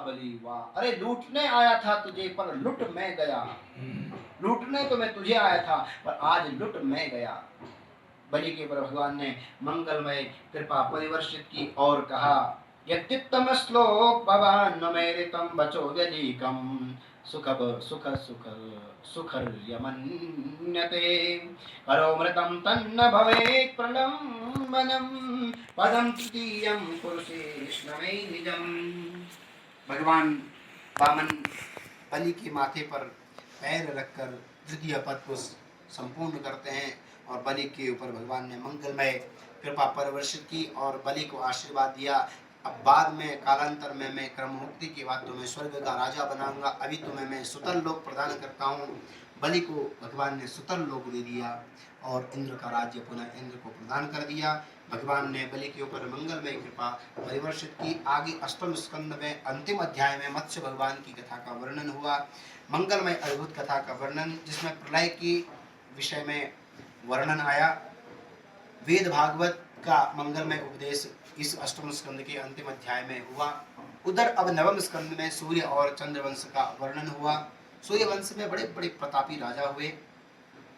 बलि वाह, अरे लूटने आया था तुझे पर लुट मैं गया, लूटने तो मैं तुझे आया था पर आज लुट मैं गया। बलि के पर भगवान ने मंगलमय कृपा परिवर्षित की और कहा, यत्तित्तम श्लोक भवान न मेरितम बचो व्यधिकम सुख सुख सुख सुखर्यमन्यते करोमृतं तन्न भवेत् प्रलम्बनम पदम तृतीयं पुरुषेष्णमे निजम। भगवान वामन बलि के माथे पर पैर रखकर तृतीय पद को संपूर्ण करते हैं और बलि के ऊपर भगवान ने मंगलमय कृपा परिवर्षित की और बलि को आशीर्वाद दिया। अब बाद में कालांतर में मैं क्रममुक्ति के बाद तुम्हें स्वर्ग का राजा बनाऊंगा, अभी तुम्हें मैं सुतल लोक प्रदान करता हूँ। बलि को भगवान ने सुतल लोक दे दिया और इंद्र का राज्य पुनः इंद्र को प्रदान कर दिया। भगवान ने बलि के ऊपर मंगलमय कृपा परिवर्षित की। आगे अष्टम स्कंद में अंतिम अध्याय में मत्स्य भगवान की कथा का वर्णन हुआ, मंगलमय अद्भुत कथा का वर्णन, जिसमें प्रलय की विषय में वर्णन आया। वेद भागवत का मंगलमय उपदेश इस अष्टम स्कंद के अंतिम अध्याय में हुआ। उधर अब नवम स्कंद में सूर्य और चंद्र वंश का वर्णन हुआ। सूर्य वंश में बड़े बड़े प्रतापी राजा हुए,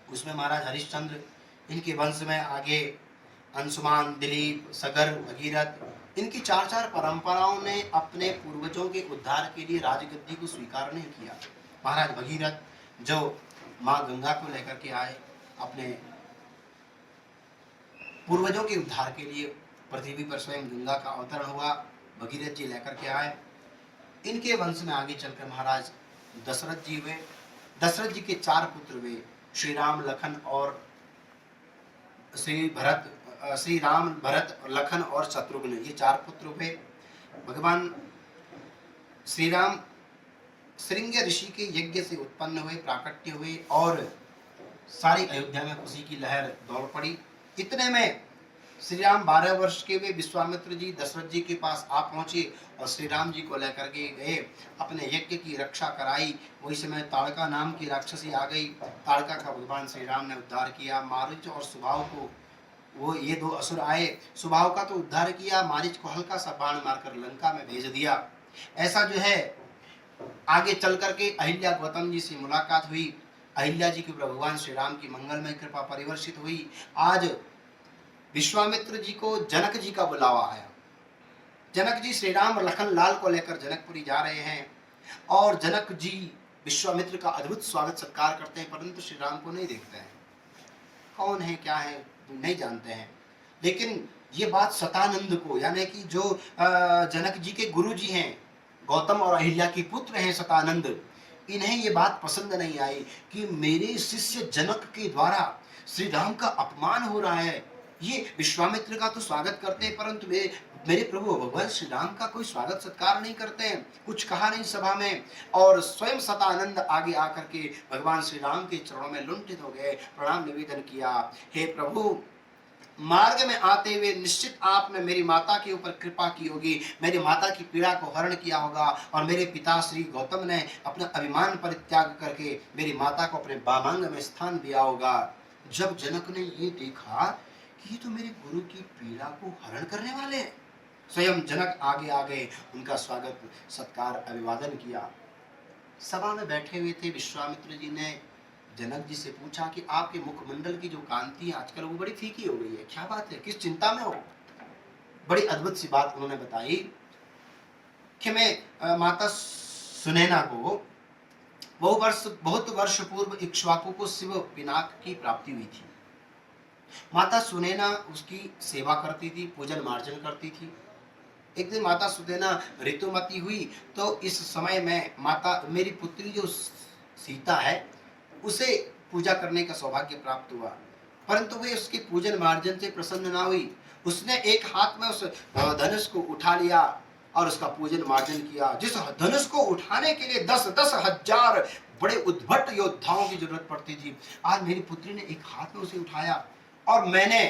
उसमें महाराज हरिश्चंद्र, इनके वंश में आगे अंशुमान, दिलीप, सगर, भगीरथ, इनकी चार चार परंपराओं ने अपने पूर्वजों के उद्धार के लिए राजगद्दी को स्वीकार नहीं किया। महाराज भगीरथ जो माँ गंगा को लेकर के आए, अपने पूर्वजों के उद्धार के लिए पृथ्वी पर स्वयं गंगा का अवतरण हुआ, भगीरथ जी लेकर के आए। इनके वंश में आगे चलकर महाराज दशरथ जी हुए। दशरथ जी के चार पुत्र हुए, श्री राम, लखन और श्री राम, भरत, लखन और शत्रुघ्न, ये चार पुत्र हुए। भगवान श्री राम श्रृंग ऋषि के यज्ञ से उत्पन्न हुए, प्राकट्य हुए और सारी अयोध्या में खुशी की लहर दौड़ पड़ी। इतने में श्री राम 12 वर्ष के हुए, विश्वामित्र जी दशरथ जी के पास आ पहुंचे और श्री राम जी को लेकर के गए, अपने यज्ञ की रक्षा कराई। वही समय ताड़का नाम की राक्षसी आ गई, ताड़का का भगवान श्री राम ने उद्धार किया। मारीच और सुभाव को, वो ये दो असुर आए, सुभाव का तो उद्धार किया, मारीच को हल्का सा बाण मारकर लंका में भेज दिया। ऐसा जो है आगे चल करके अहिल्या गौतम जी से मुलाकात हुई, अहिल्या जी के भगवान श्री राम की मंगलमय कृपा परिवर्षित हुई। आज विश्वामित्र जी को जनक जी का बुलावा आया। जनक जी श्री राम लखन लाल को लेकर जनकपुरी जा रहे हैं और जनक जी विश्वामित्र का अद्भुत स्वागत सत्कार करते हैं, परंतु श्री राम को नहीं देखते हैं, कौन है क्या है नहीं जानते हैं। लेकिन ये बात शतानंद को, यानी कि जो जनक जी के गुरु जी हैं, गौतम और अहिल्या के पुत्र हैं शतानंद, इन्हें ये बात पसंद नहीं आई कि मेरे शिष्य जनक के द्वारा श्री राम का अपमान हो रहा है। ये विश्वामित्र का तो स्वागत करते हैं, परंतु मेरे प्रभु भगवान श्री राम का कोई स्वागत सत्कार नहीं करते हैं। कुछ कहा नहीं सभा में और स्वयं शतानंद आगे आकर के भगवान श्री राम के चरणों में लुंठित हो गए, प्रणाम निवेदन किया, हे प्रभु, मार्ग में आते हुए निश्चित आपने मेरी माता के ऊपर कृपा की होगी, मेरी माता की पीड़ा को हरण किया होगा और मेरे पिता श्री गौतम ने अपना अभिमान परित्याग करके मेरी माता को अपने बामांग में स्थान दिया होगा। जब जनक ने ये देखा कि ये तो मेरे गुरु की पीड़ा को हरण करने वाले हैं, स्वयं जनक आगे आगे उनका स्वागत सत्कार अभिवादन किया। सभा में बैठे हुए थे विश्वामित्र जी ने जनक जी से पूछा कि आपके मुखमंडल की जो कांति है आजकल वो बड़ी फीकी हो गई है, क्या बात है, किस चिंता में हो। बड़ी अद्भुत सी बात उन्होंने बताई कि मैं माता सुनैना को बहुत वर्ष पूर्व इक्ष्वाकु को शिव पिनाक की प्राप्ति हुई थी। माता सुनैना उसकी सेवा करती थी, पूजन मार्जन करती थी। एक दिन माता सुनैना ऋतुमती हुई तो इस समय में माता मेरी पुत्री जो सीता है उसे पूजा करने का सौभाग्य प्राप्त हुआ, परंतु वे उसके पूजन मार्जन से प्रसन्न ना हुई। उसने एक हाथ में उस धनुष को उठा लिया और उसका पूजन मार्जन किया। जिस धनुष को उठाने के लिए 10-10 हजार बड़े उद्भट योद्धाओं की जरूरत पड़ती थी, आज मेरी पुत्री ने एक हाथ में उसे उठाया और मैंने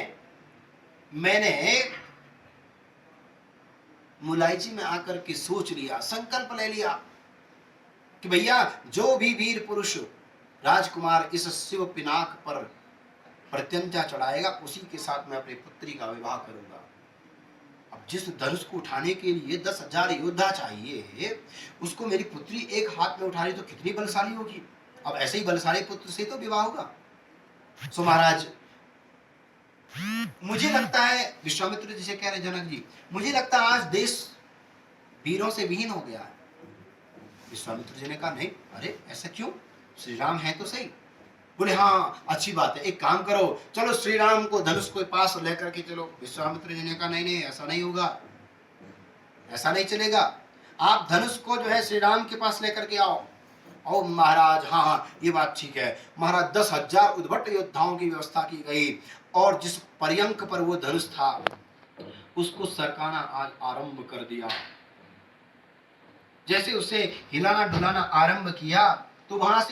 मुलायची में आकर के सोच लिया, संकल्प ले लिया कि भैया जो भी वीर पुरुष राजकुमार इस शिव पिनाक पर प्रत्यंचा चढ़ाएगा उसी के साथ मैं अपनी पुत्री का विवाह करूंगा। अब जिस धनुष को उठाने के लिए 10,000 योद्धा चाहिए, उसको मेरी पुत्री एक हाथ में उठा रही तो कितनी बलशाली होगी। अब ऐसे ही बलशाली पुत्र से तो विवाह होगा। सो महाराज, मुझे लगता है, विश्वामित्र जी से कह रहे जनक जी, मुझे लगता है आज देश वीरों से विहीन हो गया है। विश्वामित्र जी ने कहा नहीं, अरे ऐसा क्यों, श्री राम है तो सही। बोले हाँ अच्छी बात है, एक काम करो, चलो श्री राम को धनुष को पास लेकर के चलो। विश्वामित्र जी ने कहा नहीं नहीं, ऐसा नहीं होगा, ऐसा नहीं चलेगा, आप धनुष को जो है श्री राम के पास लेकर के आओ। ओ महाराज, हाँ हाँ ये बात ठीक है। महाराज 10,000 उद्भट योद्धाओं की व्यवस्था की गई और जिस पर्यंक पर वो धनुष था उसको सरकाना आज आरंभ कर दिया। जैसे उसे हिलाना डुलाना आरंभ किया तो वहां से